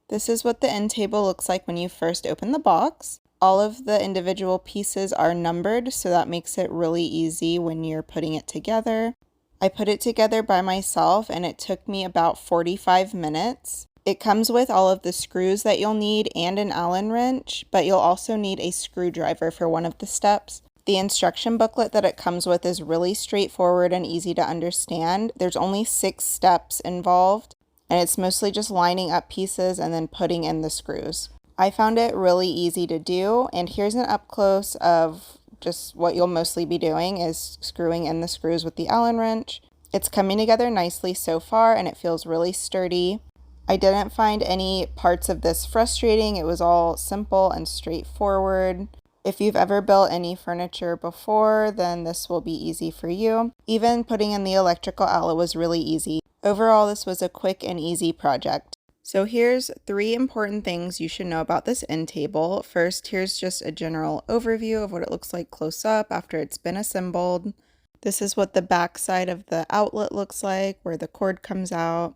This is what the end table looks like when you first open the box. All of the individual pieces are numbered, so that makes it really easy when you're putting it together. I put it together by myself and it took me about 45 minutes. It comes with all of the screws that you'll need and an Allen wrench, but you'll also need a screwdriver for one of the steps. The instruction booklet that it comes with is really straightforward and easy to understand. There's only 6 steps involved, and it's mostly just lining up pieces and then putting in the screws. I found it really easy to do, and here's an up close of just what you'll mostly be doing is screwing in the screws with the Allen wrench. It's coming together nicely so far, and it feels really sturdy. I didn't find any parts of this frustrating. It was all simple and straightforward. If you've ever built any furniture before, then this will be easy for you. Even putting in the electrical outlet was really easy. Overall, this was a quick and easy project. So here's 3 important things you should know about this end table. First, here's just a general overview of what it looks like close up after it's been assembled. This is what the back side of the outlet looks like, where the cord comes out.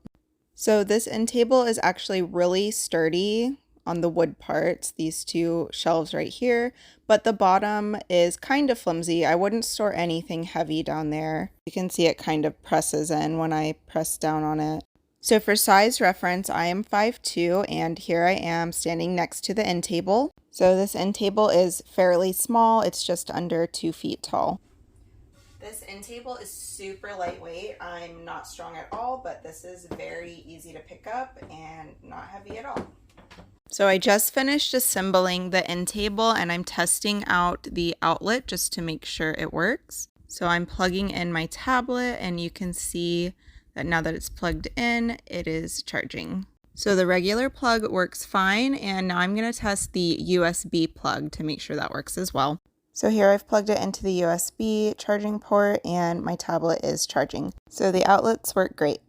So this end table is actually really sturdy on the wood parts, these 2 shelves right here, but the bottom is kind of flimsy. I wouldn't store anything heavy down there. You can see it kind of presses in when I press down on it. So for size reference, I am 5'2", and here I am standing next to the end table. So this end table is fairly small. It's just under 2 feet tall. This end table is super lightweight. I'm not strong at all, but this is very easy to pick up and not heavy at all. So I just finished assembling the end table and I'm testing out the outlet just to make sure it works. So I'm plugging in my tablet and you can see that now that it's plugged in, it is charging. So the regular plug works fine, and now I'm going to test the USB plug to make sure that works as well. So here I've plugged it into the USB charging port and my tablet is charging. So the outlets work great.